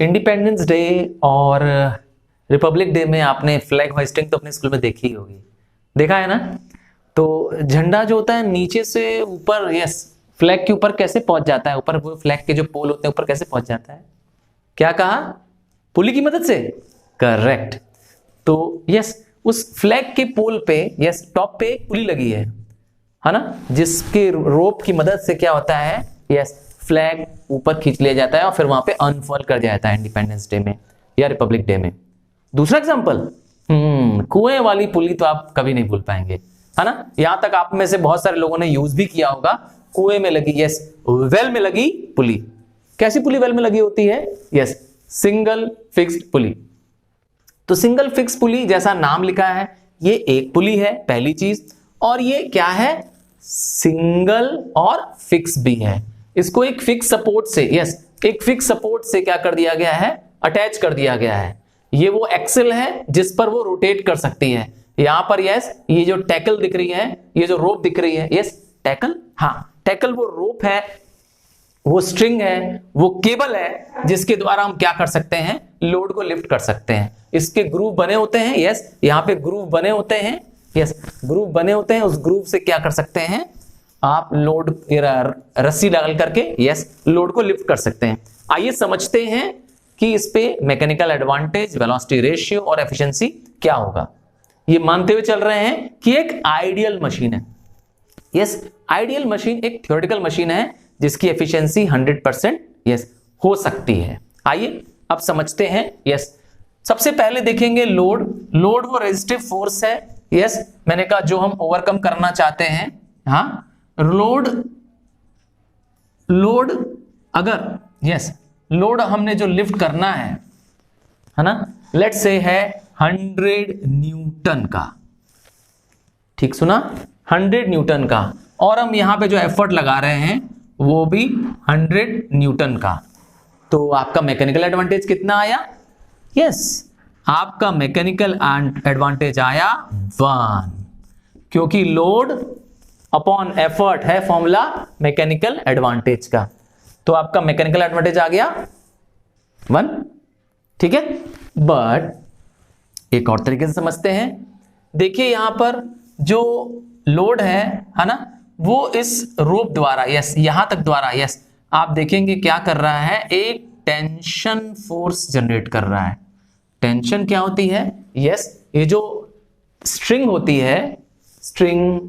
Independence day और Republic day में आपने फ्लैग होइस्टिंग तो अपने स्कूल में देखी ही होगी, देखा है ना। तो झंडा जो होता है नीचे से ऊपर, यस, फ्लैग के ऊपर कैसे पहुंच जाता है, ऊपर वो फ्लैग के जो पोल होते हैं ऊपर कैसे पहुंच जाता है, क्या कहा, पुली की मदद से, करेक्ट। तो यस, उस फ्लैग के पोल पे, यस, टॉप पे एक पुली लगी है ना, जिसके रोप की मदद से क्या होता है, यस, फ्लैग ऊपर खींच लिया जाता है और फिर वहां पे अनफर्ल कर दिया जाता है इंडिपेंडेंस डे में या रिपब्लिक डे में। दूसरा एग्जांपल, कुएं वाली पुली तो आप कभी नहीं भूल पाएंगे, है ना। यहां तक आप में से बहुत सारे लोगों ने यूज भी किया होगा, कुएं में लगी, यस, वेल में लगी पुली। कैसी पुली वेल में लगी होती है, यस, सिंगल फिक्स्ड पुली। तो सिंगल फिक्स पुली जैसा नाम लिखा है, ये एक पुली है पहली चीज, और ये क्या है, सिंगल और फिक्स भी है। इसको एक फिक्स सपोर्ट से, यस, एक फिक्स सपोर्ट से क्या कर दिया गया है, अटैच कर दिया गया है। ये वो एक्सेल है जिस पर वो रोटेट कर सकती है। यहां पर यस, ये जो टैकल दिख रही है, ये जो रोप दिख रही है, यस, टैकल, हाँ, टैकल वो रोप है, वो स्ट्रिंग है, वो केबल है जिसके द्वारा हम क्या कर सकते हैं, लोड को लिफ्ट कर सकते हैं। इसके ग्रूव बने होते हैं, यस, यहां पे ग्रूव बने होते हैं, यस, ग्रूव बने होते हैं। उस ग्रूव से क्या कर सकते हैं आप, लोड, रस्सी डाल करके, यस, लोड को लिफ्ट कर सकते हैं। आइए समझते हैं कि इस पे मैकेनिकल एडवांटेज, वेलोसिटी रेशियो और एफिशिएंसी क्या होगा। ये मानते हुए चल रहे हैं कि एक आइडियल मशीन है, यस, आइडियल मशीन एक थ्योरेटिकल मशीन है जिसकी एफिशिएंसी 100%, यस, हो सकती है। आइए अब समझते हैं, यस। सबसे पहले देखेंगे लोड। लोड वो रेजिस्टिव फोर्स है, यस, मैंने कहा जो हम ओवरकम करना चाहते हैं, हाँ, लोड अगर, यस, लोड हमने जो लिफ्ट करना है ना, लेट्स से है 100 न्यूटन का, ठीक सुना, 100 न्यूटन का, और हम यहां पे जो एफर्ट लगा रहे हैं वो भी 100 न्यूटन का। तो आपका मैकेनिकल एडवांटेज कितना आया, यस, आपका मैकेनिकल एडवांटेज आया 1, क्योंकि लोड अपॉन एफर्ट है फॉर्मूला मैकेनिकल एडवांटेज का। तो आपका मैकेनिकल एडवांटेज आ गया 1, ठीक है। बट एक और तरीके से समझते हैं, देखिए यहां पर जो लोड है ना, वो इस रोप द्वारा, यस, यहां तक द्वारा, यस, आप देखेंगे क्या कर रहा है, एक टेंशन फोर्स जनरेट कर रहा है। टेंशन क्या होती है, यस, ये जो स्ट्रिंग होती है, स्ट्रिंग,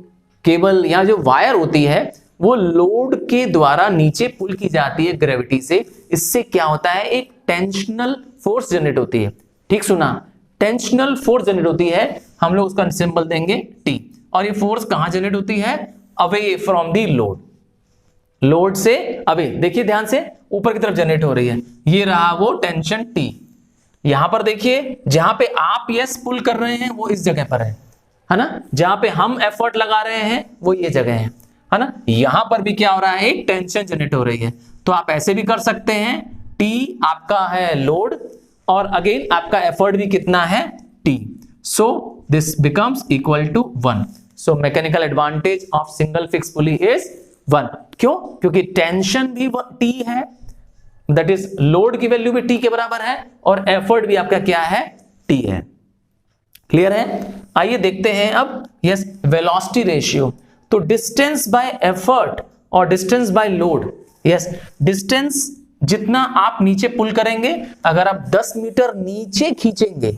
केबल या जो वायर होती है, वो लोड के द्वारा नीचे पुल की जाती है ग्रेविटी से। इससे क्या होता है, एक टेंशनल फोर्स जनरेट होती है, ठीक सुना, टेंशनल फोर्स जनरेट होती है। हम लोग उसका सिंबल देंगे T, और ये फोर्स कहां जनरेट होती है, away from the load, load से अवे, देखिए ध्यान से, ऊपर की तरफ जनरेट हो रही है। ये रहा वो टेंशन T। यहां पर देखिए जहां पे आप यस पुल कर रहे हैं वो इस जगह पर है ना, जहां पे हम एफर्ट लगा रहे हैं वो ये जगह है ना। यहां पर भी क्या हो रहा है, एक टेंशन जनरेट हो रही है। तो आप ऐसे भी कर सकते हैं, T आपका है लोड, और अगेन आपका एफर्ट भी कितना है, T। So this becomes equal to 1। So mechanical advantage of single fix pulley is 1। क्यों, क्योंकि टेंशन भी T है, दैट इज लोड की वैल्यू भी T के बराबर है, और एफर्ट भी आपका क्या है, T है। क्लियर है। आइए देखते हैं अब, यस, वेलोसिटी रेशियो। तो डिस्टेंस बाय एफर्ट और distance by load, yes, distance जितना आप नीचे पुल करेंगे, अगर आप 10 मीटर नीचे खींचेंगे,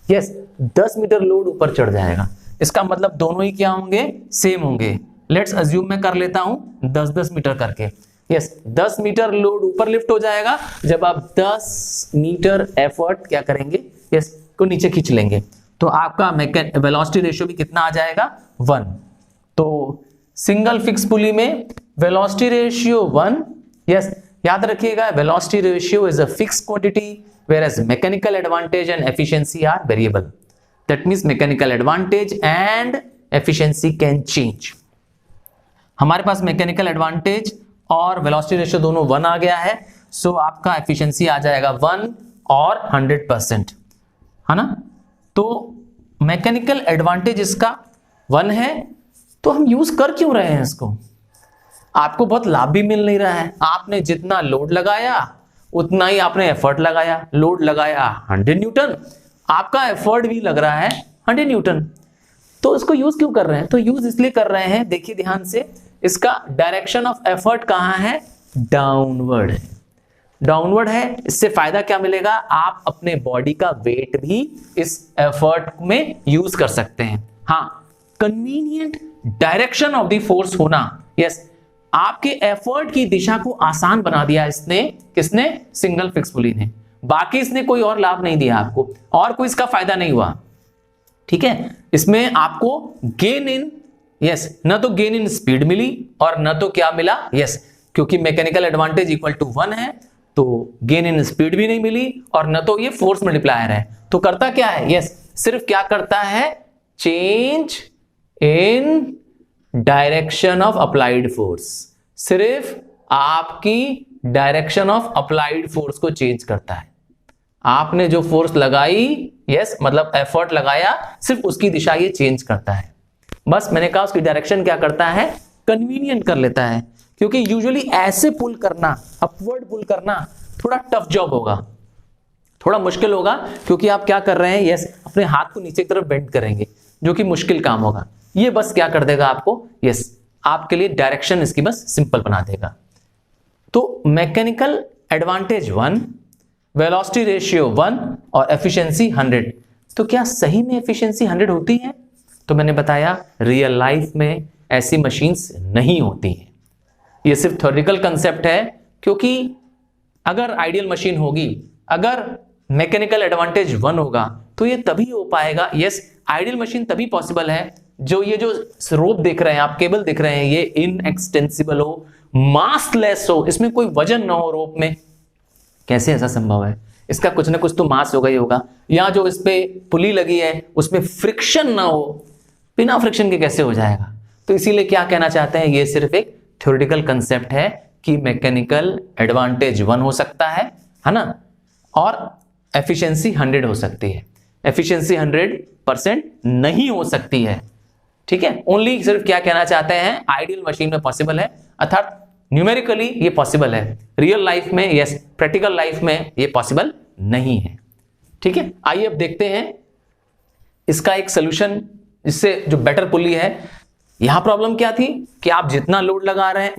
यस, 10 मीटर लोड ऊपर चढ़ जाएगा। इसका मतलब दोनों ही क्या होंगे, सेम होंगे। लेट्स अज्यूम मैं कर लेता हूं 10-10 मीटर करके, यस, 10 मीटर लोड ऊपर लिफ्ट हो जाएगा जब आप 10 मीटर एफर्ट क्या करेंगे, यस, को नीचे खींच लेंगे। तो आपका वेलोसिटी रेशियो भी कितना आ जाएगा, 1। तो सिंगल फिक्स पुली में वेलोसिटी रेशियो 1, यस, याद रखिएगा, velocity ratio is a fix quantity, whereas mechanical advantage and efficiency are variable. That means mechanical advantage and efficiency can change. हमारे पास मैकेनिकल एडवांटेज और वेलोसिटी रेशियो दोनों 1 आ गया है, सो आपका एफिशिएंसी आ जाएगा 1 और 100%, है ना। तो मैकेनिकल एडवांटेज इसका 1 है, तो हम यूज कर क्यों रहे हैं इसको, आपको बहुत लाभ भी मिल नहीं रहा है। आपने जितना लोड लगाया उतना ही आपने एफर्ट लगाया, लोड लगाया 100 न्यूटन, आपका एफर्ट भी लग रहा है 100 न्यूटन। तो इसको यूज क्यों कर रहे हैं? तो यूज इसलिए कर रहे हैं, देखिए ध्यान से, इसका डायरेक्शन ऑफ एफर्ट कहां है? डाउनवर्ड है, डाउनवर्ड है। इससे फायदा क्या मिलेगा? आप अपने बॉडी का वेट भी इस एफर्ट में यूज कर सकते हैं। हाँ, convenient direction of the force होना, यस, आपके एफर्ट की दिशा को आसान बना दिया इसने, किसने? सिंगल फिक्स पुली ने। बाकी इसने कोई और लाभ नहीं दिया आपको, और कोई इसका फायदा नहीं हुआ, ठीक है। इसमें आपको गेन इन, यस, न तो गेन इन स्पीड मिली और न तो क्या मिला, यस, क्योंकि मैकेनिकल एडवांटेज इक्वल टू 1 है तो गेन इन स्पीड भी नहीं मिली, और न तो ये फोर्स मल्टीप्लायर है। तो करता क्या है? यस, सिर्फ क्या करता है? Change in direction of applied force, सिर्फ आपकी डायरेक्शन ऑफ अप्लाइड फोर्स को चेंज करता है। आपने जो फोर्स लगाई, यस, मतलब एफर्ट लगाया, सिर्फ उसकी दिशा ये चेंज करता है। बस मैंने कहा उसकी डायरेक्शन क्या करता है? कन्वीनियंट कर लेता है, क्योंकि यूजुअली ऐसे पुल करना, अपवर्ड पुल करना थोड़ा टफ जॉब होगा, थोड़ा मुश्किल होगा, क्योंकि आप क्या कर रहे हैं? यस, अपने हाथ को नीचे की तरफ बेंड करेंगे, जो कि मुश्किल काम होगा। ये बस क्या कर देगा आपको? यस, आपके लिए डायरेक्शन इसकी बस सिंपल बना देगा। तो मैकेनिकल एडवांटेज 1, वेलोसिटी रेशियो 1 और एफिशिएंसी 100। तो क्या सही में एफिशिएंसी 100 होती है? तो मैंने बताया रियल लाइफ में ऐसी मशीन्स नहीं होती हैं। ये सिर्फ थ्योरेटिकल कंसेप्ट है, क्योंकि अगर आइडियल मशीन होगी, अगर मैकेनिकल एडवांटेज 1 होगा, तो ये तभी हो पाएगा। यस, आइडियल मशीन तभी पॉसिबल है जो ये जो रोप देख रहे हैं आप, केबल देख रहे हैं, ये इनएक्सटेंसिबल हो, मासलेस हो, इसमें कोई वजन ना हो रोप में। कैसे ऐसा संभव है? इसका कुछ ना कुछ तो मास होगा ही होगा। यहां जो इस पे पुली लगी है उसमें फ्रिक्शन ना हो, बिना फ्रिक्शन के कैसे हो जाएगा? तो इसीलिए क्या कहना चाहते हैं, ये सिर्फ एक थ्योरेटिकल कंसेप्ट है कि मैकेनिकल एडवांटेज 1 हो सकता है ना, और एफिशिएंसी 100 हो सकती है। एफिशिएंसी 100% नहीं हो सकती है, ठीक है। ओनली सिर्फ क्या कहना चाहते हैं, आइडियल मशीन में पॉसिबल है, अर्थात न्यूमेरिकली ये पॉसिबल है। रियल लाइफ में, यस, प्रैक्टिकल लाइफ में ये पॉसिबल नहीं है, ठीक है। आइए अब देखते हैं इसका एक सोल्यूशन, इससे जो बेटर पुली है। यहां प्रॉब्लम क्या थी कि आप जितना लोड लगा रहे हैं,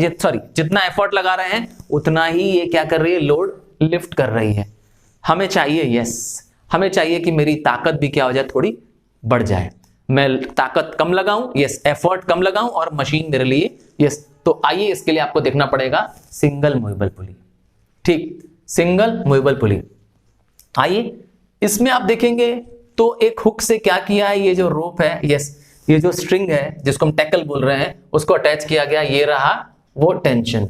जितना एफर्ट लगा रहे हैं, उतना ही ये क्या कर रही है? लोड लिफ्ट कर रही है। हमें चाहिए, यस, हमें चाहिए कि मेरी ताकत भी क्या हो जाए? थोड़ी बढ़ जाए। मैं ताकत कम लगाऊं, यस, एफर्ट कम लगाऊं, और मशीन मेरे लिए, यस। तो आइए इसके लिए आपको देखना पड़ेगा सिंगल मूवेबल पुली, ठीक, सिंगल मूवेबल पुली। आइए इसमें आप देखेंगे तो एक हुक से क्या किया है, ये जो रोप है, यस, ये जो स्ट्रिंग है जिसको हम टैकल बोल रहे हैं, उसको अटैच किया गया। ये रहा वो टेंशन,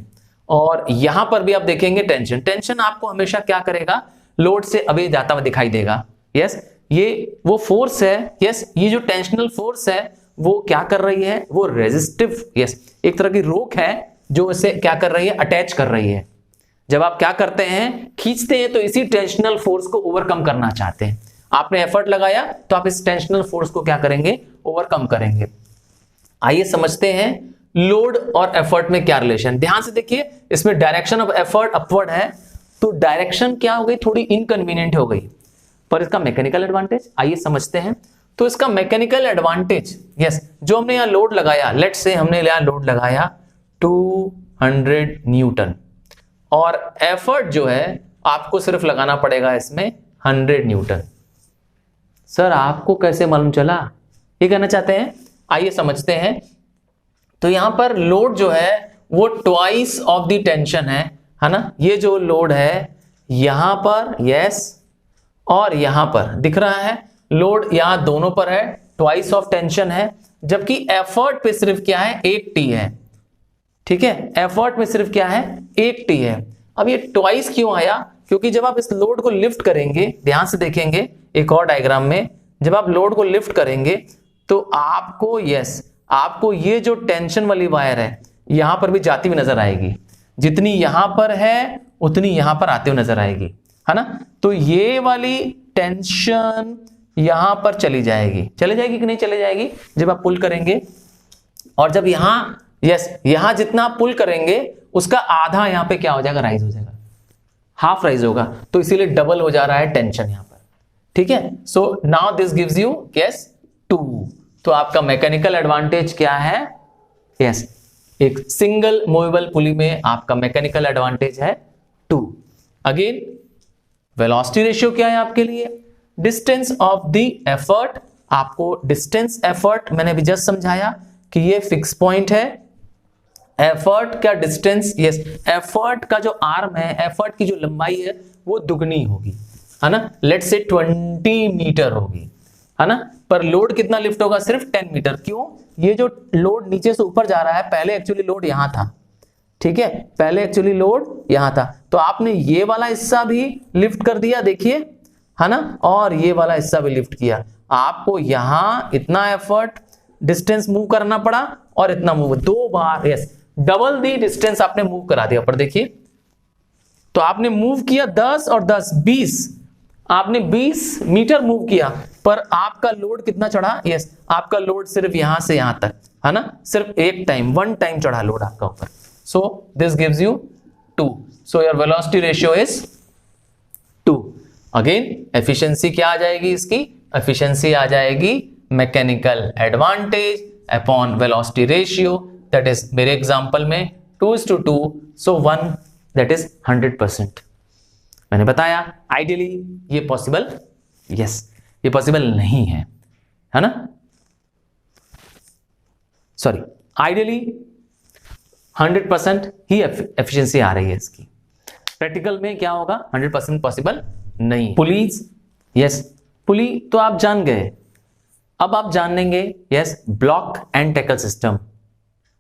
और यहां पर भी आप देखेंगे टेंशन। टेंशन आपको हमेशा क्या करेगा? लोड से अवे जाता हुआ दिखाई देगा, यस। ये वो फोर्स है, यस, ये जो टेंशनल फोर्स है वो क्या कर रही है? वो रेजिस्टिव, यस, एक तरह की रोक है जो इसे क्या कर रही है? अटैच कर रही है। जब आप क्या करते हैं? खींचते हैं, तो इसी टेंशनल फोर्स को ओवरकम करना चाहते हैं। आपने एफर्ट लगाया तो आप इस टेंशनल फोर्स को क्या करेंगे? ओवरकम करेंगे। आइए समझते हैं लोड और एफर्ट में क्या रिलेशन। ध्यान से देखिए, इसमें डायरेक्शन ऑफ एफर्ट अपवर्ड है, तो डायरेक्शन क्या हो गई? थोड़ी इनकन्वीनियंट हो गई, पर इसका मैकेनिकल एडवांटेज आइए समझते हैं। तो इसका मैकेनिकल एडवांटेज, यस, जो हमने यहां लोड लगाया, लेट्स से हमने यहां लोड लगाया 200 न्यूटन, और एफर्ट जो है आपको सिर्फ लगाना पड़ेगा इसमें 100 न्यूटन। सर आपको कैसे मालूम चला? ये कहना चाहते हैं, आइए समझते हैं। तो यहां पर लोड जो है वो ट्वाइस ऑफ द टेंशन है ना। ये जो लोड है यहां पर, यस, और यहां पर दिख रहा है लोड, यहां दोनों पर है, ट्वाइस ऑफ टेंशन है, जबकि एफर्ट पे सिर्फ क्या है? 1 टी है, ठीक है। एफर्ट में सिर्फ क्या है? 1 टी है। अब ये ट्वाइस क्यों आया? क्योंकि जब आप इस लोड को लिफ्ट करेंगे, ध्यान से देखेंगे एक और डायग्राम में, जब आप लोड को लिफ्ट करेंगे तो आपको, यस, आपको ये जो टेंशन वाली वायर है यहां पर भी जाती हुई नजर आएगी। जितनी यहां पर है उतनी यहां पर आते हुए नजर आएगी, है ना। तो ये वाली टेंशन यहां पर चली जाएगी कि नहीं चली जाएगी जब आप पुल करेंगे। और जब यहां, यस, यहां जितना पुल करेंगे उसका आधा यहां पे क्या हो जाएगा? राइज हो जाएगा। हाफ राइज होगा, तो इसीलिए डबल हो जा रहा है टेंशन यहां पर, ठीक है। So now this gives you yes 2। तो आपका मैकेनिकल एडवांटेज क्या है? यस, एक सिंगल मूवेबल पुली में आपका मैकेनिकल एडवांटेज है 2। अगेन वेलोसिटी रेशियो क्या है आपके लिए? Distance of the effort. आपको डिस्टेंस एफर्ट मैंने अभी जस्ट समझाया कि ये फिक्स पॉइंट है। एफर्ट का डिस्टेंस, यस, एफर्ट का जो आर्म है, एफर्ट की जो लंबाई है वो दुगनी होगी, है ना। लेट्स से 20 मीटर होगी, है ना, पर लोड कितना लिफ्ट होगा? सिर्फ 10 मीटर। क्यों? ये जो लोड नीचे से ऊपर जा रहा है, पहले एक्चुअली लोड यहां था, ठीक है, पहले एक्चुअली लोड यहां था, तो आपने ये वाला हिस्सा भी लिफ्ट कर दिया, देखिए, है ना, और ये वाला हिस्सा भी लिफ्ट किया। आपको यहां इतना एफर्ट डिस्टेंस मूव करना पड़ा और इतना मूव, 2 बार, यस, डबल दी डिस्टेंस आपने मूव करा दिया। पर देखिए, तो आपने मूव किया 10 और 10 20, आपने 20 मीटर मूव किया, पर आपका लोड कितना चढ़ा? यस, आपका लोड सिर्फ यहां से यहां तक, है ना, सिर्फ एक टाइम, 1 टाइम चढ़ा लोड आपका ऊपर। So this gives you 2। So your velocity ratio is 2। Again efficiency क्या आ जाएगी इसकी? एफिशिएंसी आ जाएगी mechanical advantage upon velocity ratio, that is मेरे एग्जांपल में 2:2, सो 1, दैट इज 100%। मैंने बताया आइडियली ये पॉसिबल, यस, ये पॉसिबल नहीं है ना, सॉरी, आइडियली 100% ही एफिशिएंसी आ रही है इसकी। प्रैक्टिकल में क्या होगा? 100% पॉसिबल नहीं। पुलीज, यस, पुली तो आप जान गए, अब आप जान लेंगे yes block and tackle system.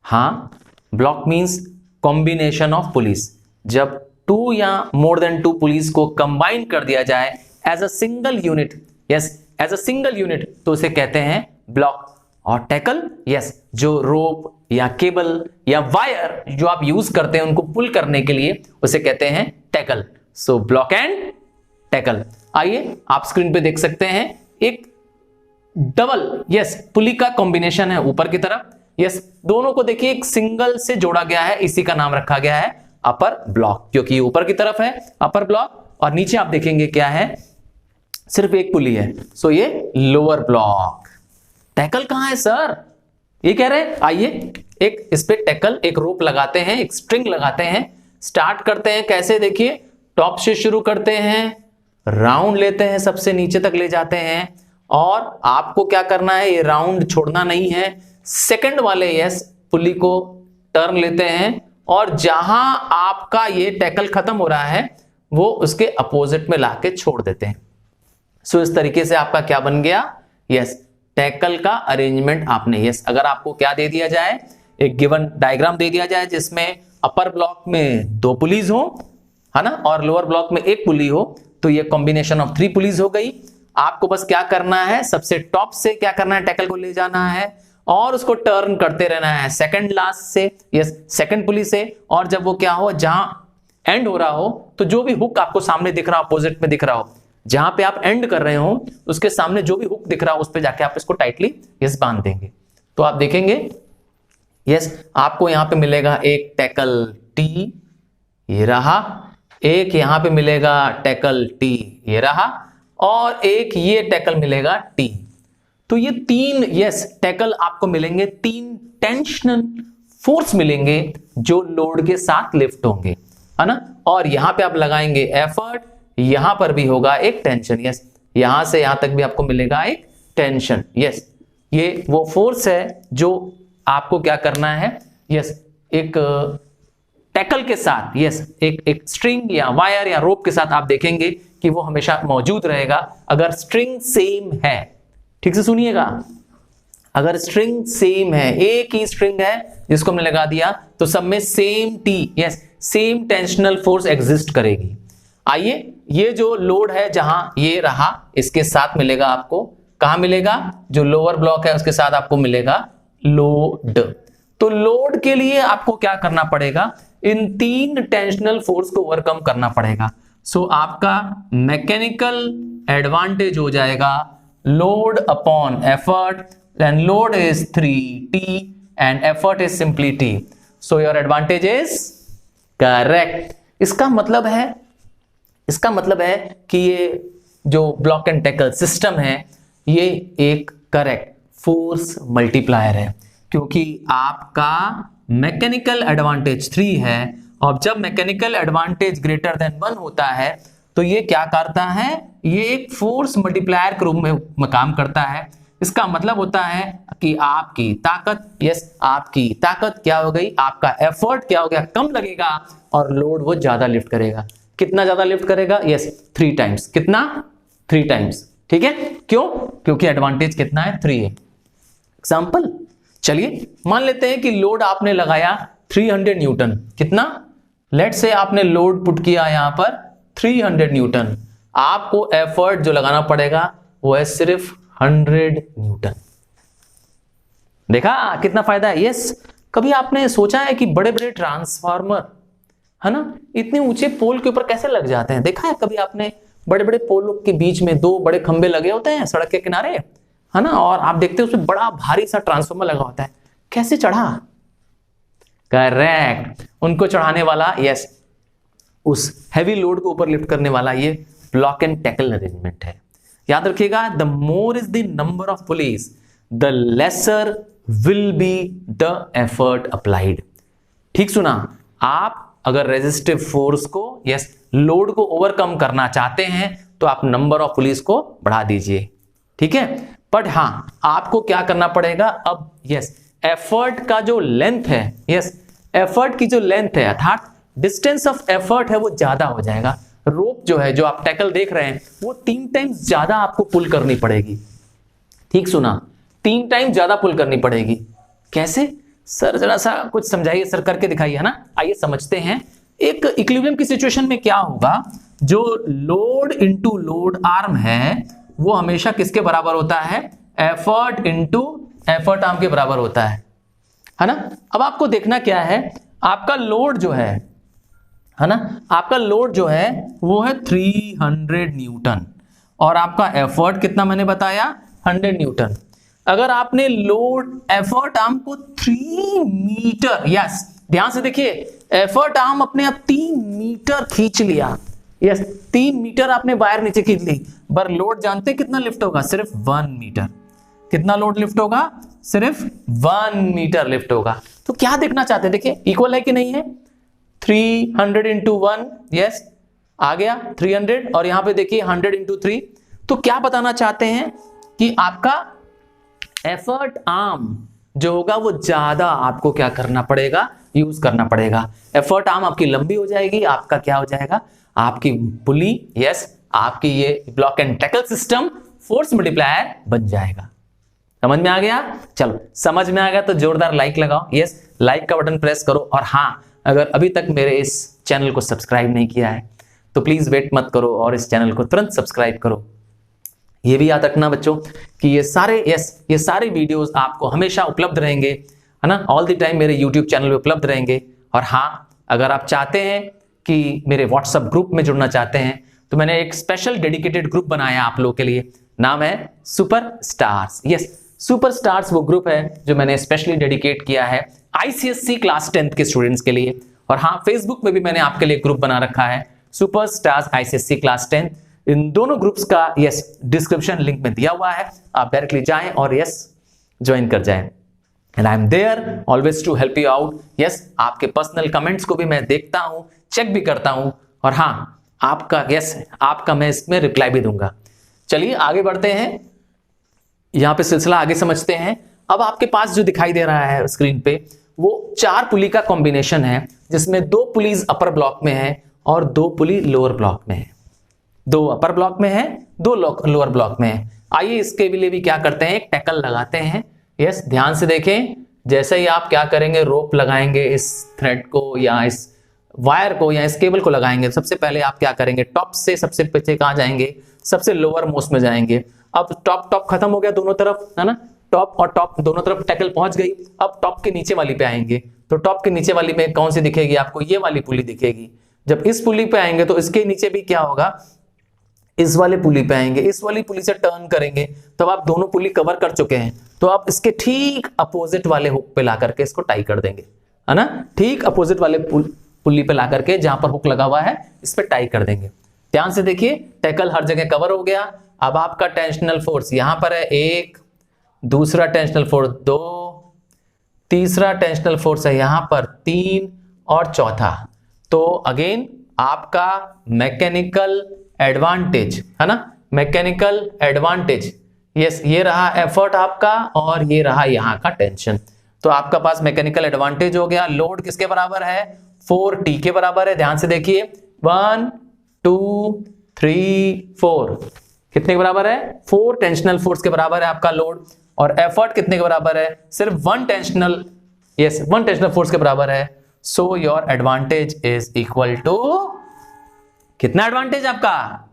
हाँ, block means combination of pulleys. जब 2 या मोर देन 2 पुलिस को कंबाइन कर दिया जाए as a single unit, yes, as a single unit, तो उसे कहते हैं ब्लॉक। और टैकल, यस, जो रोप या केबल या वायर जो आप यूज करते हैं उनको पुल करने के लिए, उसे कहते हैं tackle. So block and tackle. आइए आप स्क्रीन पे देख सकते हैं एक डबल, यस, पुली का कॉम्बिनेशन है ऊपर की तरफ, यस, दोनों को देखिए एक सिंगल से जोड़ा गया है, इसी का नाम रखा गया है अपर ब्लॉक, क्योंकि ये ऊपर की तरफ है अपर ब्लॉक, और नीचे आप देखेंगे क्या है, सिर्फ एक पुली है, सो ये लोअर ब्लॉक। टैकल कहां है सर? ये कह रहे हैं, आइए एक इस पे टैकल, एक रोप लगाते हैं, एक स्ट्रिंग लगाते हैं, स्टार्ट करते हैं कैसे? देखिए, टॉप से शुरू करते हैं, राउंड लेते हैं, सबसे नीचे तक ले जाते हैं, और आपको क्या करना है, ये राउंड छोड़ना नहीं है, सेकंड वाले यस पुली को टर्न लेते हैं, और जहां आपका ये टैकल खत्म हो रहा है वो उसके अपोजिट में लाके छोड़ देते हैं। सो इस तरीके से आपका क्या बन गया? यस, टैकल का अरेंजमेंट आपने, यस, अगर आपको क्या दे दिया जाए, एक गिवन डायग्राम दे दिया जाए जिसमें अपर ब्लॉक में 2 पुलीज हो, है ना, और लोअर ब्लॉक में 1 पुली हो, तो ये कॉम्बिनेशन ऑफ 3 पुलीज हो गई। आपको बस क्या करना है, सबसे टॉप से क्या करना है, टैकल को ले जाना है और उसको टर्न करते रहना है सेकंड लास्ट से, यस, सेकंड पुली से, और जब वो क्या हो, जहां एंड हो रहा हो, तो जो भी हुक आपको सामने दिख रहा हो, अपोजिट में दिख रहा हो, जहां पे आप एंड कर रहे हो उसके सामने जो भी हुक दिख रहा हो उस पे जाके आप इसको टाइटली यस बांध देंगे। तो आप देखेंगे यस, आपको यहां पे मिलेगा एक टैकल टी, ये रहा, एक यहां पे मिलेगा टैकल टी, ये रहा, और एक ये टैकल मिलेगा टी। तो ये 3 यस टैकल आपको मिलेंगे, 3 टेंशनल फोर्स मिलेंगे जो लोड के साथ लिफ्ट होंगे, है ना, और यहां पे आप लगाएंगे एफर्ट, यहां पर भी होगा एक टेंशन, यस, यहां से यहां तक भी आपको मिलेगा एक टेंशन, यस, ये वो फोर्स है जो आपको क्या करना है, यस, एक टैकल के साथ, यस, एक स्ट्रिंग या वायर या रोप के साथ आप देखेंगे कि वो हमेशा मौजूद रहेगा अगर स्ट्रिंग सेम है। ठीक से सुनिएगा, अगर स्ट्रिंग सेम है, एक ही स्ट्रिंग है जिसको हमने लगा दिया, तो सब में same T, yes, same tensional force exist करेगी। आइए, ये जो लोड है जहां ये रहा, इसके साथ मिलेगा आपको, कहां मिलेगा, जो लोअर ब्लॉक है उसके साथ आपको मिलेगा लोड। तो लोड के लिए आपको क्या करना पड़ेगा, इन 3 टेंशनल फोर्स को ओवरकम करना पड़ेगा। सो आपका मैकेनिकल एडवांटेज हो जाएगा load upon effort, and load is 3t and effort is simply t। So your advantage is correct. इसका मतलब है इसका मतलब है कि ये जो ब्लॉक एंड टैकल सिस्टम है ये एक करेक्ट फोर्स मल्टीप्लायर है, क्योंकि आपका मैकेनिकल एडवांटेज 3 है और जब मैकेनिकल एडवांटेज ग्रेटर देन 1 होता है तो ये क्या करता है, ये एक फोर्स मल्टीप्लायर के रूप में काम करता है। इसका मतलब होता है कि आपकी ताकत, यस आपकी ताकत क्या हो गई, आपका एफर्ट क्या हो गया, कम लगेगा और लोड वो ज्यादा लिफ्ट करेगा। कितना ज्यादा लिफ्ट करेगा, यस 3 टाइम्स। कितना, 3 टाइम्स। ठीक है, क्यों, क्योंकि एडवांटेज कितना है, 3 है। एग्जाम्पल, चलिए मान लेते हैं कि लोड आपने लगाया 300 न्यूटन। कितना, लेट से आपने लोड पुट किया यहां पर 300 न्यूटन, आपको एफर्ट जो लगाना पड़ेगा वो है सिर्फ 100 न्यूटन। देखा कितना फायदा है। यस, कभी आपने सोचा है कि बड़े बड़े ट्रांसफार्मर है ना इतने ऊंचे पोल के ऊपर कैसे लग जाते हैं? देखा है कभी आपने बड़े बड़े पोलों के बीच में 2 बड़े खंबे लगे होते हैं सड़क के किनारे, है ना, और आप देखते हो उसमें बड़ा भारी सा ट्रांसफार्मर लगा होता है, कैसे चढ़ा? करेक्ट, उनको चढ़ाने वाला, यस उस हैवी लोड को ऊपर लिफ्ट करने वाला ये ब्लॉक एंड टैकल अरेंजमेंट है। याद रखिएगा, the more is the number of pulleys the lesser will be the effort applied. ठीक सुना, आप अगर रेजिस्टिव फोर्स को, यस लोड को ओवरकम करना चाहते हैं तो आप नंबर ऑफ पुलिस को बढ़ा दीजिए। ठीक है, बट हां आपको क्या करना पड़ेगा अब, यस एफर्ट का जो लेंथ है, यस एफर्ट की जो लेंथ है अर्थात डिस्टेंस ऑफ एफर्ट है वो ज्यादा हो जाएगा। रोप जो है, जो आप टैकल देख रहे हैं, वो 3 टाइम्स ज्यादा आपको पुल करनी पड़ेगी। ठीक सुना, 3 टाइम ज्यादा पुल करनी पड़ेगी। कैसे सर, जरा सा कुछ समझाइए सर, करके दिखाइए, है ना। आइए समझते हैं। एक इक्विलिब्रियम की सिचुएशन में क्या होगा, जो लोड इनटू लोड आर्म है वो हमेशा किसके बराबर होता है, एफर्ट इनटू एफर्ट आर्म के बराबर होता है ना। अब आपको देखना क्या है, आपका लोड जो है ना, आपका लोड जो है वो है 300 न्यूटन और आपका एफर्ट कितना मैंने बताया, 100 न्यूटन। अगर आपने लोड एफर्ट आर्म को 3 मीटर, यस ध्यान से देखिए, एफर्ट आर्म अपने आप 3 मीटर खींच लिया, यस 3 मीटर आपने वायर नीचे खींच ली, पर लोड जानते कितना लिफ्ट होगा, सिर्फ 1 मीटर। कितना लोड लिफ्ट होगा, सिर्फ 1 मीटर लिफ्ट होगा। तो क्या देखना चाहते हैं, देखिए इक्वल है कि नहीं है, 300 इंटू 1, यस आ गया 300, और यहां पे देखिए 100 इंटू 3। तो क्या बताना चाहते हैं कि आपका एफर्ट आर्म जो होगा वो ज्यादा आपको क्या करना पड़ेगा, यूज करना पड़ेगा। एफर्ट आर्म आपकी लंबी हो जाएगी, आपका क्या हो जाएगा, आपकी पुली, यस आपकी ये block and tackle system force multiplier बन जाएगा। समझ में आ गया? चलो समझ में आ गया तो जोरदार लाइक लगाओ, यस लाइक का बटन प्रेस करो। और हाँ, अगर अभी तक मेरे इस चैनल को सब्सक्राइब नहीं किया है तो प्लीज वेट मत करो और इस चैनल को तुरंत सब्सक्राइब करो। ये भी याद रखना बच्चों कि ये सारे वीडियोस आपको हमेशा उपलब्ध रहेंगे, है ना, ऑल द टाइम मेरे यूट्यूब चैनल पे उपलब्ध रहेंगे। और हाँ, अगर आप चाहते हैं कि मेरे व्हाट्सएप ग्रुप में जुड़ना चाहते हैं तो मैंने एक स्पेशल डेडिकेटेड ग्रुप बनाया आप लोगों के लिए, नाम है super stars. Yes, super stars वो ग्रुप है जो मैंने स्पेशली डेडिकेट किया है आईसीएससी क्लास 10th के स्टूडेंट्स के लिए। और हाँ, फेसबुक में भी मैंने आपके लिए ग्रुप बना रखा है, सुपर स्टार्स आईसीएससी क्लास 10। इन दोनों ग्रुप्स का यस डिस्क्रिप्शन लिंक में दिया हुआ है, आप डायरेक्टली जाएं और यस ज्वाइन कर जाएं। And I am there always to help you out. Yes, आपके पर्सनल कमेंट्स को भी मैं देखता हूं, चेक भी करता हूं, और हाँ आपका मैं इसमें रिप्लाई भी दूंगा। चलिए आगे बढ़ते हैं, यहां पे सिलसिला आगे समझते हैं। अब आपके पास जो दिखाई दे रहा है स्क्रीन पे वो 4 पुली का कॉम्बिनेशन है, जिसमें 2 पुलीज अपर ब्लॉक में है और 2 पुली लोअर ब्लॉक में है। 2 अपर ब्लॉक में है, 2 लोअर ब्लॉक में है। आइए इसके लिए भी क्या करते हैं, एक टैकल लगाते हैं। यस, ध्यान से देखें, जैसे ही आप क्या करेंगे, रोप लगाएंगे इस थ्रेड को या इस वायर को या इस केबल को लगाएंगे, सबसे पहले आप क्या करेंगे, टॉप से सबसे पीछे कहां जाएंगे, सबसे लोअर मोस्ट में जाएंगे। अब टॉप खत्म हो गया दोनों तरफ, है ना, टॉप और टॉप दोनों तरफ टैकल पहुंच गई। अब टॉप के नीचे वाली पे आएंगे, तो टॉप के नीचे वाली में कौन सी दिखेगी आपको, ये वाली पुली दिखेगी। जब इस पुली पे आएंगे तो इसके नीचे भी क्या होगा, इस वाले पुली पे आएंगे, इस वाली पुली से टर्न करेंगे, तब आप दोनों पुली कवर कर चुके हैं। तो आप इसके ठीक अपोजिट वाले हुक पे ला करके इसको टाई कर देंगे, है ना, ठीक अपोजिट वाले पुली पे ला करके जहां पर हुक लगा हुआ है इस पे टाई कर देंगे। ध्यान से देखिए, टैकल हर जगह कवर हो गया। अब आपका टेंशनल फोर्स यहां पर है 1, दूसरा टेंशनल फोर्स 2, तीसरा टेंशनल फोर्स है यहां पर 3 और चौथा। तो अगेन आपका मैकेनिकल एडवांटेज है ना, मैकेनिकल एडवांटेज, यस ये रहा एफर्ट आपका और ये रहा यहां का टेंशन। तो आपका पास मैकेनिकल एडवांटेज हो गया। लोड किसके बराबर है? 4T के बराबर है। ध्यान से देखिए 1 2 3 4 कितने के बराबर है? 4 टेंशनल फोर्स के बराबर है आपका लोड। और एफर्ट कितने के बराबर है? सिर्फ 1 टेंशनल, यस 1 टेंशनल फोर्स के बराबर है। So your advantage is equal to, कितना एडवांटेज आपका?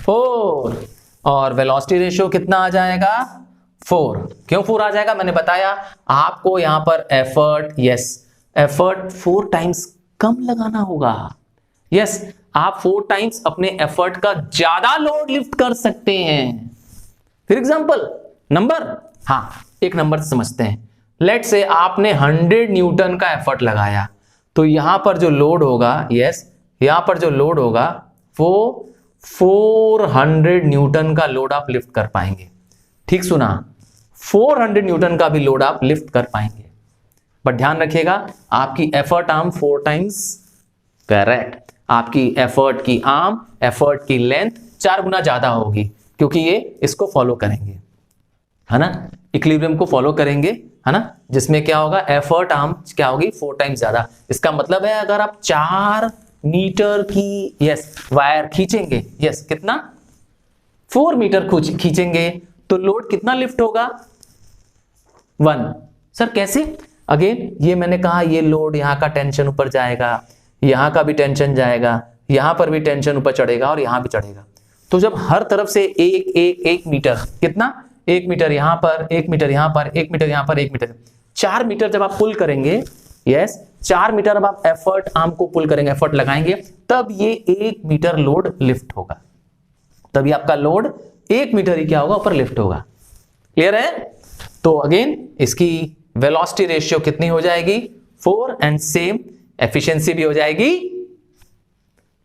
4। और वेलोसिटी रेशियो कितना आ जाएगा? 4। क्यों 4 आ जाएगा? मैंने बताया आपको यहां पर एफर्ट, यस एफर्ट 4 टाइम्स कम लगाना होगा। यस आप 4 टाइम्स अपने एफर्ट का ज्यादा लोड लिफ्ट कर सकते हैं। फॉर एग्जांपल नंबर, हाँ एक नंबर से समझते हैं। लेट से आपने 100 न्यूटन का एफर्ट लगाया, तो यहां पर जो लोड होगा, यस यहां पर जो लोड होगा वो 400 न्यूटन का लोड आप लिफ्ट कर पाएंगे। ठीक सुना, 400 न्यूटन का भी लोड आप लिफ्ट कर पाएंगे। बट ध्यान रखिएगा आपकी एफर्ट आर्म 4 टाइम्स, करेक्ट, आपकी एफर्ट की आर्म, एफर्ट की लेंथ 4 गुना ज्यादा होगी, क्योंकि ये इसको फॉलो करेंगे, है ना, इक्विलिब्रियम को फॉलो करेंगे, है ना, जिसमें क्या होगा, एफर्ट आर्म क्या होगी 4 टाइम्स ज्यादा। इसका मतलब है अगर आप 4 मीटर की यस वायर खींचेंगे, यस कितना 4 मीटर खींचेंगे, तो लोड कितना लिफ्ट होगा? 1। सर कैसे? अगेन ये मैंने कहा ये लोड, यहां का टेंशन ऊपर जाएगा, यहां का भी टेंशन जाएगा, यहां पर भी टेंशन ऊपर चढ़ेगा और यहां भी चढ़ेगा। तो जब हर तरफ से एक मीटर, कितना 1 मीटर यहां पर, 1 मीटर यहां पर, 1 मीटर यहां पर, 1 मीटर, 4 मीटर जब आप पुल करेंगे, यस 4 मीटर अब आप एफर्ट आर्म को पुल करेंगे, एफर्ट लगाएंगे, तब ये 1 मीटर लोड लिफ्ट होगा। तभी आपका लोड 1 मीटर ही क्या होगा, ऊपर लिफ्ट होगा। क्लियर है? तो अगेन इसकी वेलोसिटी रेशियो कितनी हो जाएगी? 4 एंड सेम एफिशिएंसी भी हो जाएगी,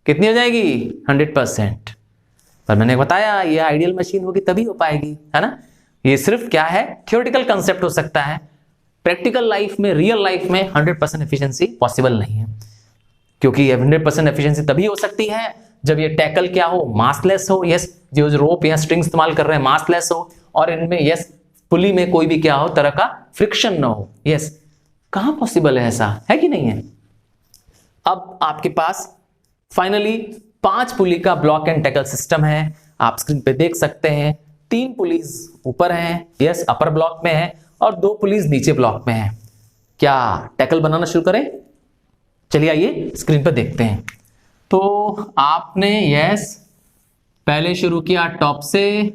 कितनी हो जाएगी? 100%। पर मैंने बताया ये आइडियल मशीन होगी तभी हो पाएगी, है ना। ये सिर्फ क्या है, थ्योरेटिकल कंसेप्ट हो सकता है, प्रैक्टिकल लाइफ में, रियल लाइफ में 100% एफिशिएंसी पॉसिबल नहीं है, क्योंकि 100% एफिशिएंसी तभी हो सकती है जब ये टैकल क्या हो, मासलेस हो, यस जो रोप या स्ट्रिंग इस्तेमाल कर रहे हैं मासलेस हो, और इनमें यस पुली में कोई भी क्या हो तरह का फ्रिक्शन ना हो। यस कहां पॉसिबल है, ऐसा है कि नहीं है? अब आपके पास फाइनली 5 पुली का ब्लॉक एंड टैकल सिस्टम है। आप स्क्रीन पे देख सकते हैं 3 पुलीज ऊपर हैं, यस अपर ब्लॉक में है, और 2 पुलीज नीचे ब्लॉक में है। क्या टैकल बनाना शुरू करें? चलिए आइए स्क्रीन पर देखते हैं। तो आपने यस पहले शुरू किया टॉप से,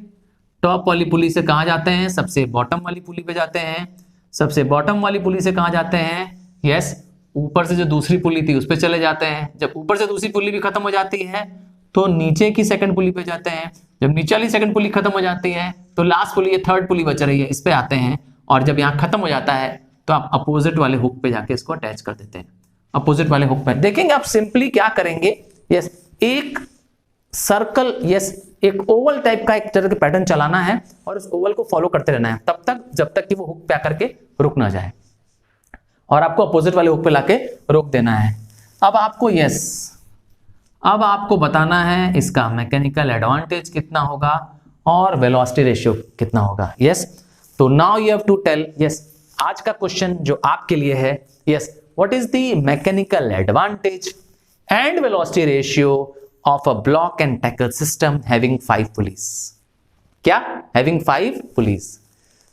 टॉप वाली पुली से कहां जाते हैं? सबसे बॉटम वाली पुली पे जाते हैं। सबसे बॉटम वाली पुली से कहां जाते हैं? यस ऊपर से जो दूसरी पुली थी उस पे चले जाते हैं। जब ऊपर से दूसरी पुली भी खत्म हो जाती है तो नीचे की सेकंड पुली पे जाते हैं। जब नीचे वाली सेकंड पुली खत्म हो जाती है तो लास्ट पुली, ये थर्ड पुली बच रही है, इस पे आते हैं, और जब यहाँ खत्म हो जाता है तो आप अपोजिट वाले हुक पे जाके इसको अटैच कर देते हैं। अपोजिट वाले हुक पे देखेंगे आप सिंपली क्या करेंगे, यस एक सर्कल, यस एक ओवल टाइप का एक तरह के पैटर्न चलाना है और उस ओवल को फॉलो करते रहना है तब तक जब तक कि वो हुक पे आकर के रुक ना जाए, और आपको अपोजिट वाले हुक पे लाके रोक देना है। अब आपको यस अब आपको बताना है इसका मैकेनिकल एडवांटेज कितना होगा और वेलोसिटी रेशियो कितना होगा। यस तो now you have to tell, yes आज का क्वेश्चन जो आपके लिए है, yes what is the mechanical advantage and velocity ratio of a block and tackle system having 5 pulleys. क्या हैविंग 5 पुलीज?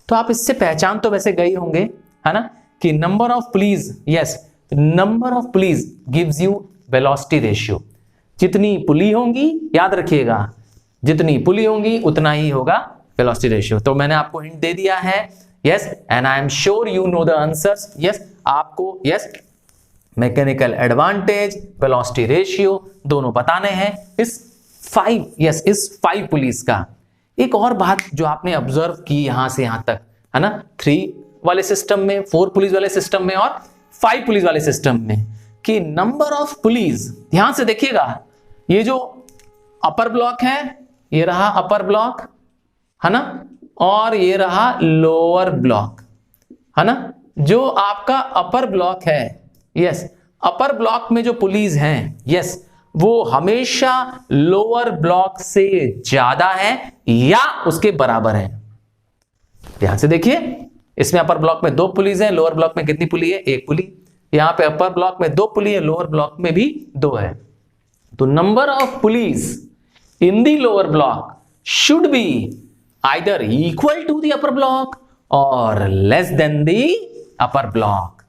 तो आप इससे पहचान तो वैसे गए होंगे, है ना, कि number of pulleys, yes number of pulleys gives you velocity ratio. जितनी पुली होंगी, याद रखिएगा जितनी पुली होंगी उतना ही होगा वेलोसिटी रेशियो। तो मैंने आपको हिंट दे दिया है, yes and I am sure you know the answers. Yes आपको yes mechanical advantage, velocity ratio दोनों बताने हैं इस 5 पुलीज का। एक और बात जो आपने ऑब्जर्व की यहां से यहां तक, है ना, 3 वाले सिस्टम में, 4 पुलिस वाले सिस्टम में और 5 पुलिस वाले सिस्टम में, कि नंबर ऑफ पुलिस, ध्यान से देखिएगा, ये जो अपर ब्लॉक है, ये रहा अपर ब्लॉक, है ना, और ये रहा लोअर ब्लॉक, है ना। जो आपका अपर ब्लॉक है, यस, अपर ब्लॉक में जो पुलिस हैं, यस, वो हमेशा लोअर ब्लॉक से ज्यादा है या उसके बराबर है। ध्यान से देखिए, इसमें अपर ब्लॉक में 2 पुलिस है, लोअर ब्लॉक में कितनी पुली है? 1 पुली। यहां पे अपर ब्लॉक में 2 पुली है, लोअर ब्लॉक में भी 2 है। तो number of pulleys in the lower block should be either equal to the upper block और less than the upper block.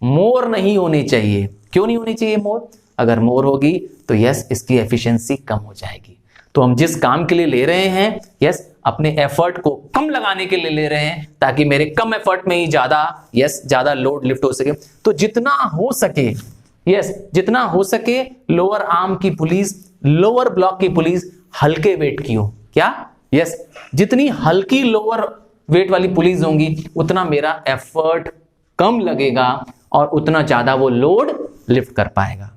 More नहीं होनी चाहिए। क्यों नहीं होनी चाहिए मोर? अगर मोर होगी तो यस, इसकी एफिशिएंसी कम हो जाएगी। तो हम जिस काम के लिए ले रहे हैं, यस, अपने एफर्ट को कम लगाने के लिए ले रहे हैं ताकि मेरे कम एफर्ट में ही ज्यादा लोड लिफ्ट हो सके। तो जितना हो सके, यस, जितना हो सके लोअर आर्म की पुलिस, लोअर ब्लॉक की पुलिस हल्के वेट की हो। क्या? यस, जितनी हल्की लोअर वेट वाली पुलिस होंगी उतना मेरा एफर्ट कम लगेगा और उतना ज्यादा वो लोड लिफ्ट कर पाएगा।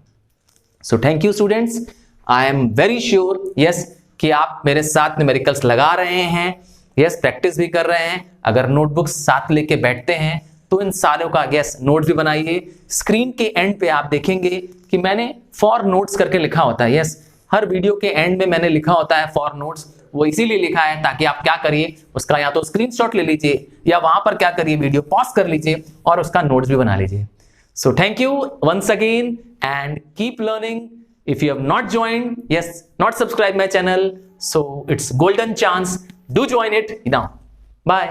सो thank you students, I am very sure, yes, कि आप मेरे साथ न्यूमेरिकल्स लगा रहे हैं, यस, प्रैक्टिस भी कर रहे हैं। अगर नोटबुक्स साथ लेके बैठते हैं तो इन सारों का यस नोट्स भी बनाइए। स्क्रीन के एंड पे आप देखेंगे कि मैंने फॉर नोट्स करके लिखा होता है। यस, हर वीडियो के एंड में मैंने लिखा होता है फॉर नोट्स। वो इसीलिए लिखा है ताकि आप क्या करिए, उसका या तो स्क्रीनशॉट ले लीजिए या वहां पर क्या करिए, वीडियो पॉज कर लीजिए और उसका नोट्स भी बना लीजिए। So thank you once again and keep learning. If you have not joined, yes, not subscribed my channel, so it's golden chance. Do join it now. Bye.